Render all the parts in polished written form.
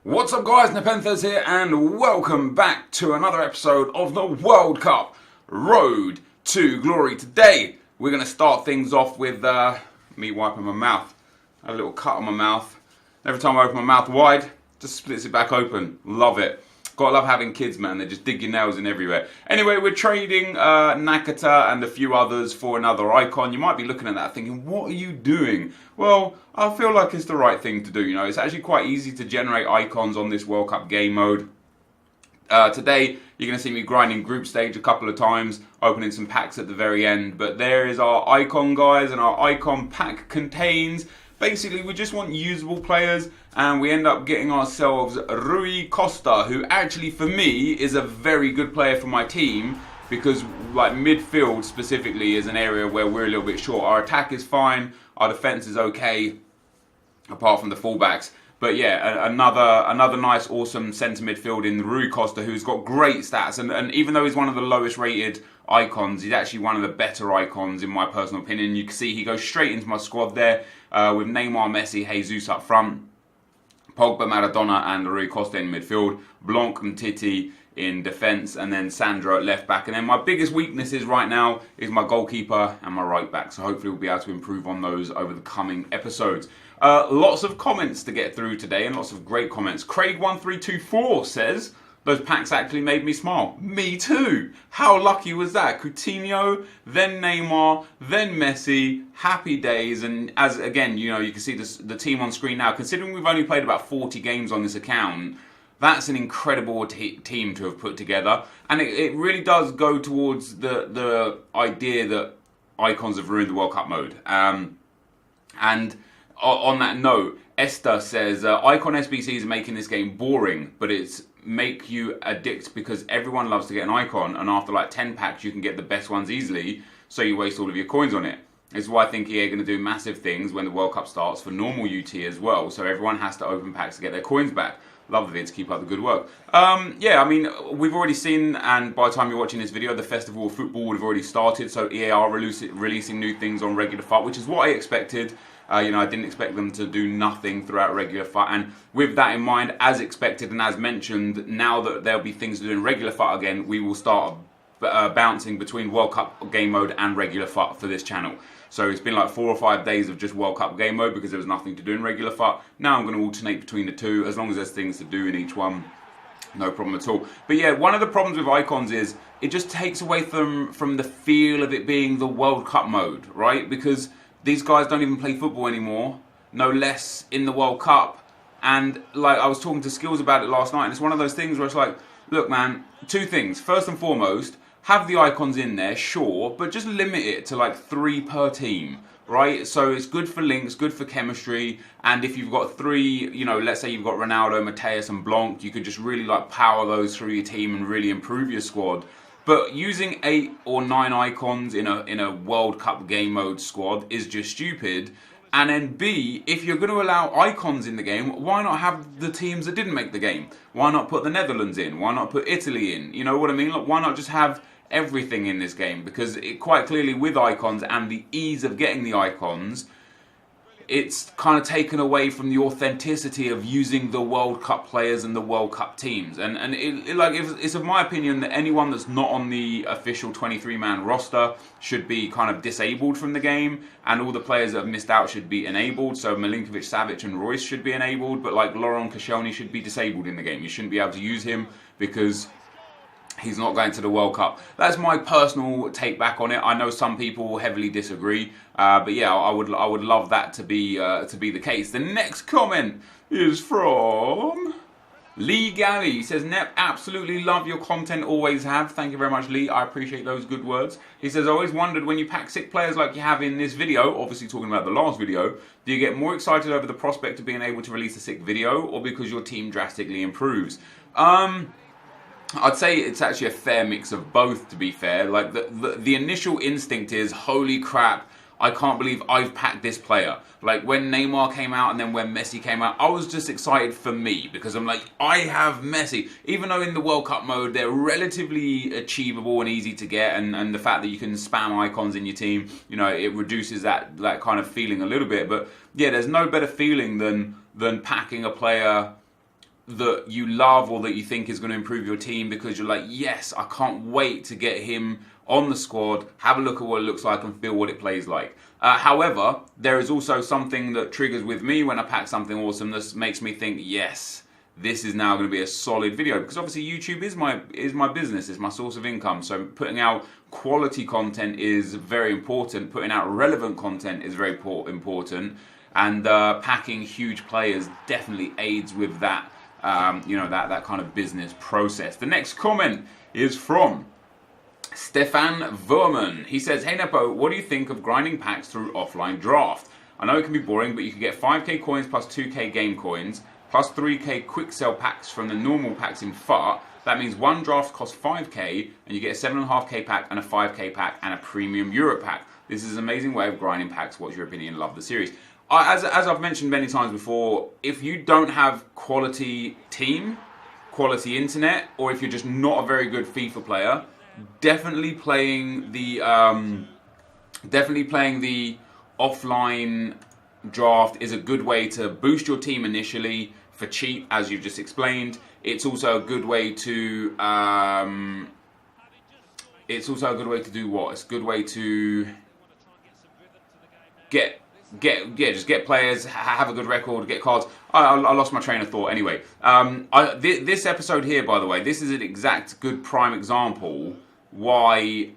What's up guys, NepentheZ here and welcome back to another episode of the World Cup Road to Glory. Today we're going to start things off with me wiping my mouth. I had a little cut on my mouth. Every time I open my mouth wide, just splits it back open. Love it. Gotta love having kids, man. They just dig your nails in everywhere. Anyway, we're trading Nakata and a few others for another icon. You might be looking at that thinking, what are you doing? Well, I feel like it's the right thing to do. You know, it's actually quite easy to generate icons on this World Cup game mode. Today, you're going to see me grinding group stage a couple of times, opening some packs at the very end. But there is our icon, guys, and our icon pack contains... Basically, we just want usable players, and we end up getting ourselves Rui Costa, who actually, for me, is a very good player for my team, because like midfield specifically is an area where we're a little bit short. Our attack is fine, our defense is okay, apart from the fullbacks. But yeah, another nice, awesome centre midfield in Rui Costa, who's got great stats. And even though he's one of the lowest rated icons, he's actually one of the better icons in my personal opinion. You can see he goes straight into my squad there with Neymar, Messi, Jesus up front, Pogba, Maradona and Rui Costa in midfield, Blanc and Titi in defence, and then Sandro at left back. And then my biggest weaknesses right now is my goalkeeper and my right back. So hopefully we'll be able to improve on those over the coming episodes. Lots of comments to get through today and lots of great comments. Craig1324 says, those packs actually made me smile. Me too. How lucky was that? Coutinho, then Neymar, then Messi. Happy days. And as again, you know, you can see the team on screen now. Considering we've only played about 40 games on this account, that's an incredible team to have put together. And it really does go towards the idea that icons have ruined the World Cup mode. And on that note, Esther says, Icon SBCs are making this game boring, but it's make you addict because everyone loves to get an icon, and after like 10 packs you can get the best ones easily, so you waste all of your coins on it. This is why I think EA are going to do massive things when the World Cup starts for normal UT as well, so everyone has to open packs to get their coins back. Love the vids, keep up the good work. Yeah, I mean, we've already seen, and by the time you're watching this video, the Festival of Football would have already started, so EA are releasing new things on regular FUT, which is what I expected. You know, I didn't expect them to do nothing throughout regular FUT, and with that in mind, as expected and as mentioned, now that there'll be things to do in regular FUT again, we will start bouncing between World Cup game mode and regular FUT for this channel. So it's been like 4 or 5 days of just World Cup game mode because there was nothing to do in regular FUT. Now I'm going to alternate between the two, as long as there's things to do in each one. No problem at all. But yeah, one of the problems with icons is it just takes away from the feel of it being the World Cup mode, right? Because these guys don't even play football anymore, no less in the World Cup. And like I was talking to Skills about it last night, and it's one of those things where it's like, look man, two things. First and foremost, have the icons in there, sure, but just limit it to like 3 per team, right? So it's good for links, good for chemistry, and if you've got 3, you know, let's say you've got Ronaldo, Mateus and Blanc, you could just really like power those through your team and really improve your squad. But using 8 or 9 icons in a World Cup game mode squad is just stupid. And then B, if you're going to allow icons in the game, why not have the teams that didn't make the game? Why not put the Netherlands in? Why not put Italy in? You know what I mean? Like, why not just have everything in this game? Because it quite clearly with icons and the ease of getting the icons, it's kind of taken away from the authenticity of using the World Cup players and the World Cup teams. And it's of my opinion that anyone that's not on the official 23-man roster should be kind of disabled from the game, and all the players that have missed out should be enabled. So Milinkovic, Savic and Royce should be enabled, but like Laurent Koscielny should be disabled in the game. You shouldn't be able to use him because he's not going to the World Cup. That's my personal take back on it. I know some people heavily disagree, but yeah, I would love that to be the case. The next comment is from Lee Galley. He says, Nep, absolutely love your content, always have. Thank you very much, Lee. I appreciate those good words. He says, I always wondered when you pack sick players like you have in this video, obviously talking about the last video, do you get more excited over the prospect of being able to release a sick video, or because your team drastically improves? I'd say it's actually a fair mix of both, to be fair. Like, the initial instinct is, holy crap, I can't believe I've packed this player. Like, when Neymar came out and then when Messi came out, I was just excited for me, because I'm like, I have Messi. Even though in the World Cup mode, they're relatively achievable and easy to get, and the fact that you can spam icons in your team, you know, it reduces that kind of feeling a little bit. But yeah, there's no better feeling than packing a player that you love or that you think is going to improve your team because you're like, yes, I can't wait to get him on the squad, have a look at what it looks like and feel what it plays like. However, there is also something that triggers with me when I pack something awesome that makes me think, yes, this is now going to be a solid video, because obviously YouTube is my business, it's my source of income. So putting out quality content is very important. Putting out relevant content is very important, and packing huge players definitely aids with that. That kind of business process. The next comment is from Stefan Verman. He says, "Hey Nepo, what do you think of grinding packs through offline draft? I know it can be boring, but you can get 5k coins plus 2k game coins plus 3k quick sell packs from the normal packs in FAR. That means one draft costs 5k and you get a 7.5k pack and a 5k pack and a premium Euro pack. This is an amazing way of grinding packs. What's your opinion? Love the series." As I've mentioned many times before, if you don't have quality team, quality internet, or if you're just not a very good FIFA player, definitely playing the offline draft is a good way to boost your team initially for cheap, as you've just explained. It's also a good way to do what? It's a good way to get players, have a good record, get cards. I lost my train of thought. Anyway, this episode here, by the way, this is an exact good prime example why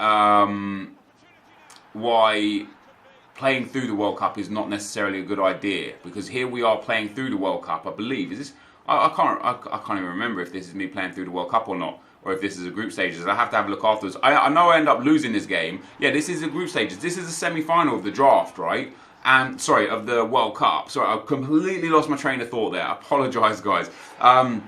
playing through the World Cup is not necessarily a good idea, because here we are playing through the World Cup. I believe is this. I can't even remember if this is me playing through the World Cup or not, or if this is a group stages. I have to have a look afterwards. I know I end up losing this game. Yeah, this is a group stages. This is a semi-final of the draft, right? And sorry, of the World Cup. Sorry, I completely lost my train of thought there. I apologise, guys. And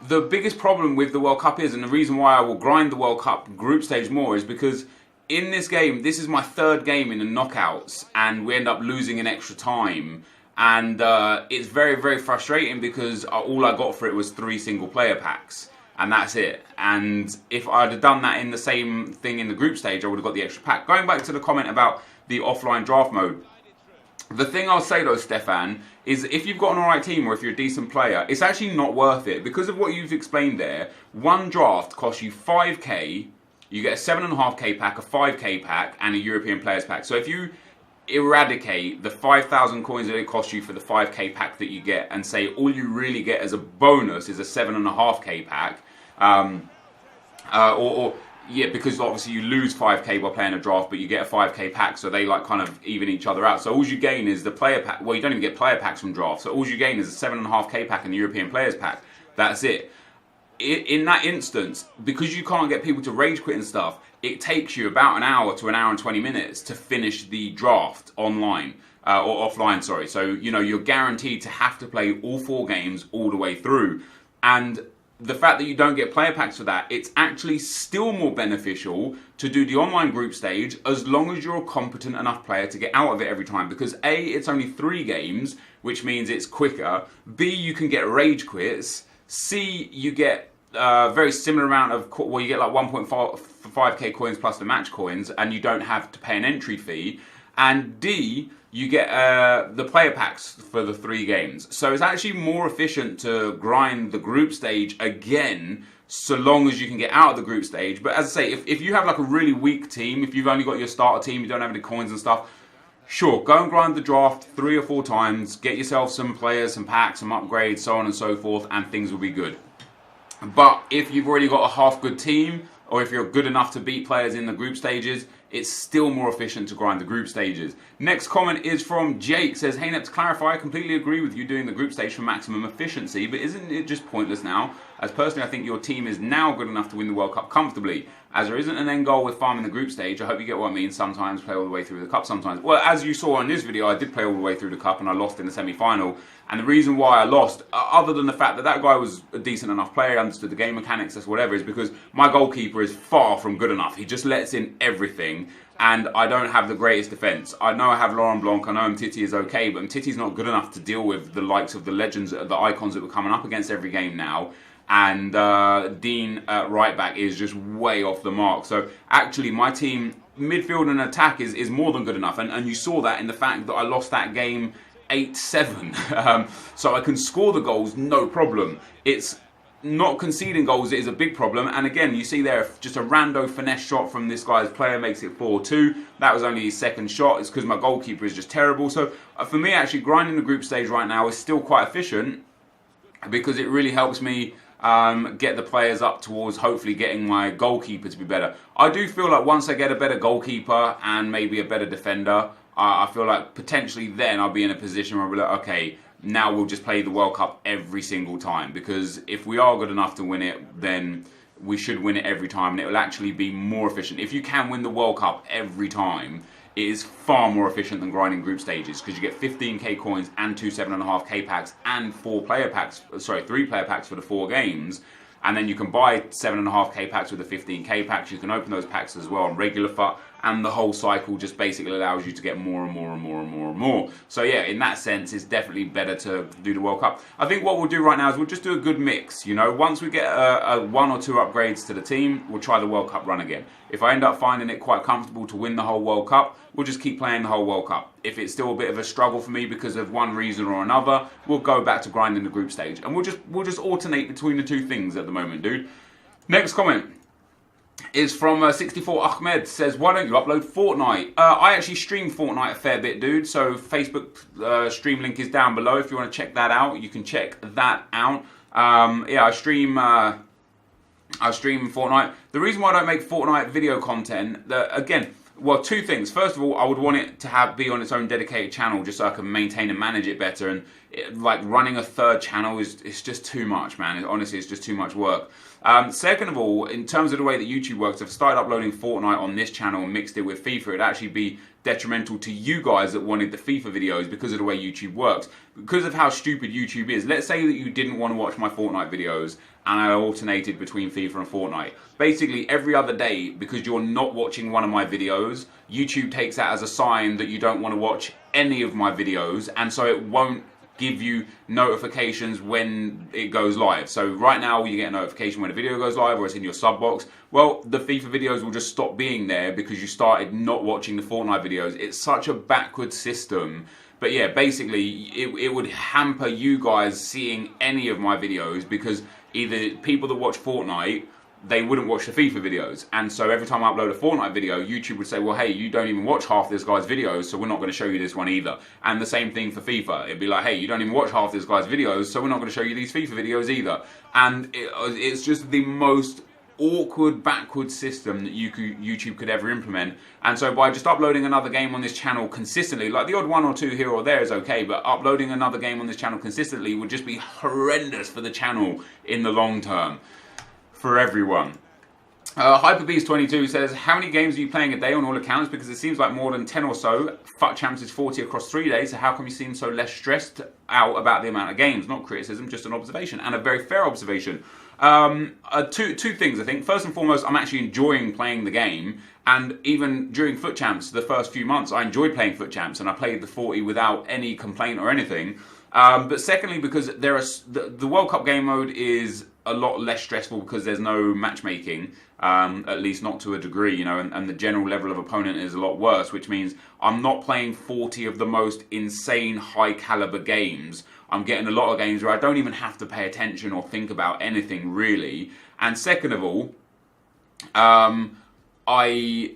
the biggest problem with the World Cup is, and the reason why I will grind the World Cup group stage more, is because in this game, this is my third game in the knockouts, and we end up losing in extra time. And it's very, very frustrating because all I got for it was 3 single player packs. And that's it. And if I'd have done that in the same thing in the group stage, I would have got the extra pack. Going back to the comment about the offline draft mode, the thing I'll say though, Stefan, is if you've got an alright team or if you're a decent player, it's actually not worth it. Because of what you've explained there, one draft costs you 5k, you get a 7.5k pack, a 5k pack, and a European Players pack. So if you eradicate the 5,000 coins that it costs you for the 5k pack that you get, and say all you really get as a bonus is a 7.5k pack, because obviously you lose 5k by playing a draft, but you get a 5k pack, so they like kind of even each other out. So all you gain is the player pack. Well, you don't even get player packs from drafts. So all you gain is a 7.5k pack and the European Players pack. That's it. In that instance, because you can't get people to rage quit and stuff, it takes you about an hour to an hour and 20 minutes to finish the draft online, or offline, sorry. So, you're guaranteed to have to play all 4 games all the way through. And the fact that you don't get player packs for that, it's actually still more beneficial to do the online group stage as long as you're a competent enough player to get out of it every time. Because A, it's only 3 games, which means it's quicker. B, you can get rage quits. C, you get very similar amount of, you get like 1.5k coins plus the match coins, and you don't have to pay an entry fee. And D, you get the player packs for the 3 games. So it's actually more efficient to grind the group stage again, so long as you can get out of the group stage. But as I say, if you have like a really weak team, if you've only got your starter team, you don't have any coins and stuff, sure, go and grind the draft 3 or 4 times, get yourself some players, some packs, some upgrades, so on and so forth, and things will be good. But if you've already got a half good team, or if you're good enough to beat players in the group stages, it's still more efficient to grind the group stages. Next comment is from Jake. Says, "Hey Nep, to clarify, I completely agree with you doing the group stage for maximum efficiency, but isn't it just pointless now? As personally, I think your team is now good enough to win the World Cup comfortably. As there isn't an end goal with farming the group stage, I hope you get what I mean. Sometimes play all the way through the cup sometimes." Well, as you saw in this video, I did play all the way through the cup and I lost in the semi-final. And the reason why I lost, other than the fact that that guy was a decent enough player, understood the game mechanics, that's whatever, is because my goalkeeper is far from good enough. He just lets in everything, and I don't have the greatest defence. I know I have Laurent Blanc, I know NepentheZ is okay, but NepentheZ's not good enough to deal with the likes of the legends, the icons that we're coming up against every game now. And Dean at right back is just way off the mark. So actually my team, midfield and attack is more than good enough. And you saw that in the fact that I lost that game 8-7. So I can score the goals, no problem. It's not conceding goals is a big problem. And again, you see there just a rando finesse shot from this guy's player makes it 4-2. That was only his second shot. It's because my goalkeeper is just terrible. So for me, actually grinding the group stage right now is still quite efficient, because it really helps me get the players up towards hopefully getting my goalkeeper to be better. I do feel like once I get a better goalkeeper and maybe a better defender, I feel like potentially then I'll be in a position where I'll be like, okay, now we'll just play the World Cup every single time, because if we are good enough to win it, then we should win it every time, and it will actually be more efficient. If you can win the World Cup every time, it is far more efficient than grinding group stages, because you get 15k coins and 2 7.5k packs and 3 player packs for the 4 games. And then you can buy 7.5k packs with the 15k packs. You can open those packs as well on regular FUT, and the whole cycle just basically allows you to get more and more and more and more and more. So yeah, in that sense, it's definitely better to do the World Cup. I think what we'll do right now is we'll just do a good mix. You know, once we get a 1 or 2 upgrades to the team, we'll try the World Cup run again. If I end up finding it quite comfortable to win the whole World Cup, we'll just keep playing the whole World Cup. If it's still a bit of a struggle for me because of one reason or another, we'll go back to grinding the group stage, and we'll just alternate between the two things at the moment, dude. Next comment is from 64 Ahmed. Says, why don't you upload Fortnite? I actually stream Fortnite a fair bit, dude. So Facebook stream link is down below. If you want to check that out, you can check that out. Yeah, I stream Fortnite. The reason why I don't make Fortnite video content, again, well, 2 things. First of all, I would want it to be on its own dedicated channel, just so I can maintain and manage it better. And like running a 3rd channel is just too much, man. Honestly, it's just too much work. Second of all, in terms of the way that YouTube works, if I started uploading Fortnite on this channel and mixed it with FIFA, it'd actually be detrimental to you guys that wanted the FIFA videos, because of the way YouTube works. Because of how stupid YouTube is. Let's say that you didn't want to watch my Fortnite videos and I alternated between FIFA and Fortnite. Basically, every other day, because you're not watching one of my videos, YouTube takes that as a sign that you don't want to watch any of my videos, and so it won't give you notifications when it goes live. So right now you get a notification when a video goes live or it's in your sub box. Well, the FIFA videos will just stop being there because you started not watching the Fortnite videos. It's such a backward system. But yeah, basically it would hamper you guys seeing any of my videos, because either people that watch Fortnite, they wouldn't watch the FIFA videos, and so every time I upload a Fortnite video, YouTube would say, well, hey, you don't even watch half this guy's videos, so we're not going to show you this one either. And the same thing for FIFA. It'd be like, hey, you don't even watch half this guy's videos, so we're not going to show you these FIFA videos either. And it's just the most awkward, backward system that YouTube could ever implement. And so by just uploading another game on this channel consistently, like the odd 1 or 2 here or there is okay, but uploading another game on this channel consistently would just be horrendous for the channel in the long term. For everyone. HyperBeast22 says, how many games are you playing a day on all accounts? Because it seems like more than 10 or so. FUT Champs is 40 across 3 days, so how come you seem so less stressed out about the amount of games? Not criticism, just an observation, and a very fair observation. Two things, I think. First and foremost, I'm actually enjoying playing the game, and even during FUT Champs, the first few months, I enjoyed playing FUT Champs, and I played the 40 without any complaint or anything. But secondly, because the World Cup game mode is a lot less stressful because there's no matchmaking, at least not to a degree, you know, and the general level of opponent is a lot worse, which means I'm not playing 40 of the most insane high caliber games. I'm getting a lot of games where I don't even have to pay attention or think about anything really. And second of all, I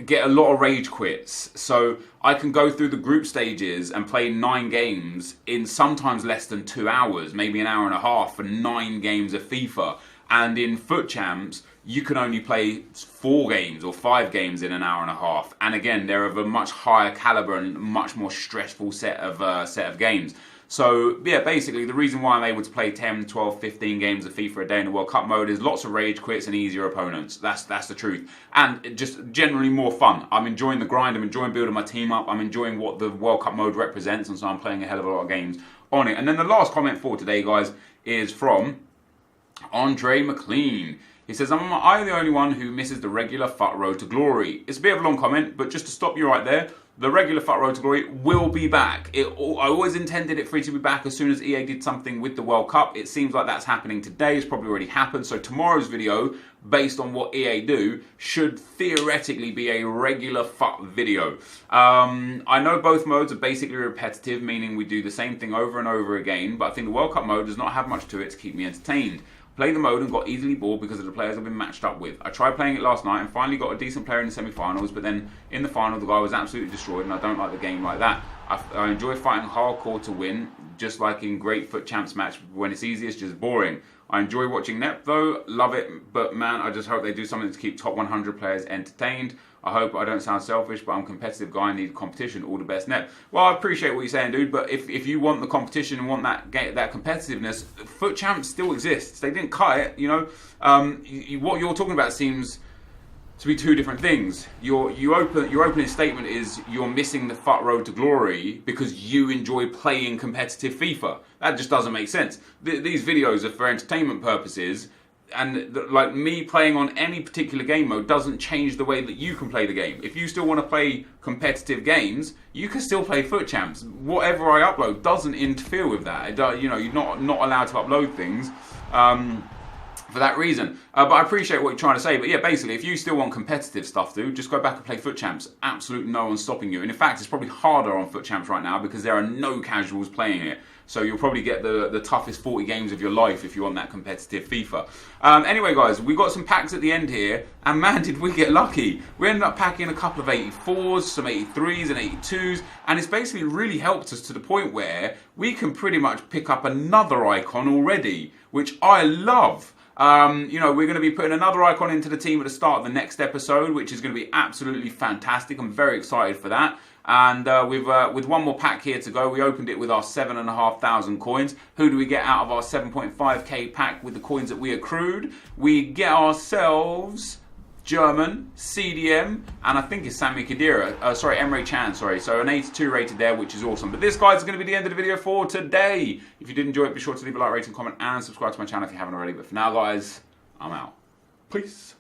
get a lot of rage quits, so I can go through the group stages and play 9 games in sometimes less than 2 hours, maybe an hour and a half for 9 games of FIFA. And in FUT Champs, you can only play 4 games or 5 games in an hour and a half. And again, they're of a much higher caliber and much more stressful set of games. So yeah, basically the reason why I'm able to play 10, 12, 15 games of FIFA a day in the World Cup mode is lots of rage quits and easier opponents. That's the truth. And it just generally more fun. I'm enjoying the grind, I'm enjoying building my team up, I'm enjoying what the World Cup mode represents, and so I'm playing a hell of a lot of games on it. And then the last comment for today, guys, is from Andre McLean. He says, am I the only one who misses the regular FUT road to glory? It's a bit of a long comment, but just to stop you right there, the regular FUT Road to Glory will be back. I always intended it for it to be back as soon as EA did something with the World Cup. It seems like that's happening today. It's probably already happened. So tomorrow's video, based on what EA do, should theoretically be a regular FUT video. I know both modes are basically repetitive, meaning we do the same thing over and over again, but I think the World Cup mode does not have much to it to keep me entertained. Played the mode and got easily bored because of the players I've been matched up with. I tried playing it last night and finally got a decent player in the semi-finals, but then in the final the guy was absolutely destroyed, and I don't like the game like that. I enjoy fighting hardcore to win, just like in great FUT Champs match. When it's easy, it's just boring. I enjoy watching Nep though, love it, but man, I just hope they do something to keep top 100 players entertained. I hope I don't sound selfish, but I'm a competitive guy and need competition. All the best, Nep. Well, I appreciate what you're saying, dude, but if you want the competition and want that competitiveness, FUT Champs still exists. They didn't cut it, you know. What you're talking about seems to be two different things. Your opening statement is you're missing the FUT Road to Glory because you enjoy playing competitive FIFA. That just doesn't make sense. These videos are for entertainment purposes, and like me playing on any particular game mode doesn't change the way that you can play the game. If you still want to play competitive games, you can still play FUT Champs. Whatever I upload doesn't interfere with that. You know, you're not allowed to upload things. For that reason. But I appreciate what you're trying to say. But yeah, basically, if you still want competitive stuff, dude, just go back and play FUT Champs. Absolutely no one's stopping you. And in fact, it's probably harder on FUT Champs right now because there are no casuals playing it. So you'll probably get the toughest 40 games of your life if you want that competitive FIFA. Anyway, guys, we got some packs at the end here. And man, did we get lucky. We ended up packing a couple of 84s, some 83s and 82s. And it's basically really helped us to the point where we can pretty much pick up another icon already, which I love. You know, we're going to be putting another icon into the team at the start of the next episode, which is going to be absolutely fantastic. I'm very excited for that. And with one more pack here to go, we opened it with our 7,500 coins. Who do we get out of our 7.5k pack with the coins that we accrued? We get ourselves German, CDM, and I think it's Sami Khedira. Emre Can, sorry. So an 82 rated there, which is awesome. But this, guys, is going to be the end of the video for today. If you did enjoy it, be sure to leave a like, rating, comment, and subscribe to my channel if you haven't already. But for now, guys, I'm out. Peace.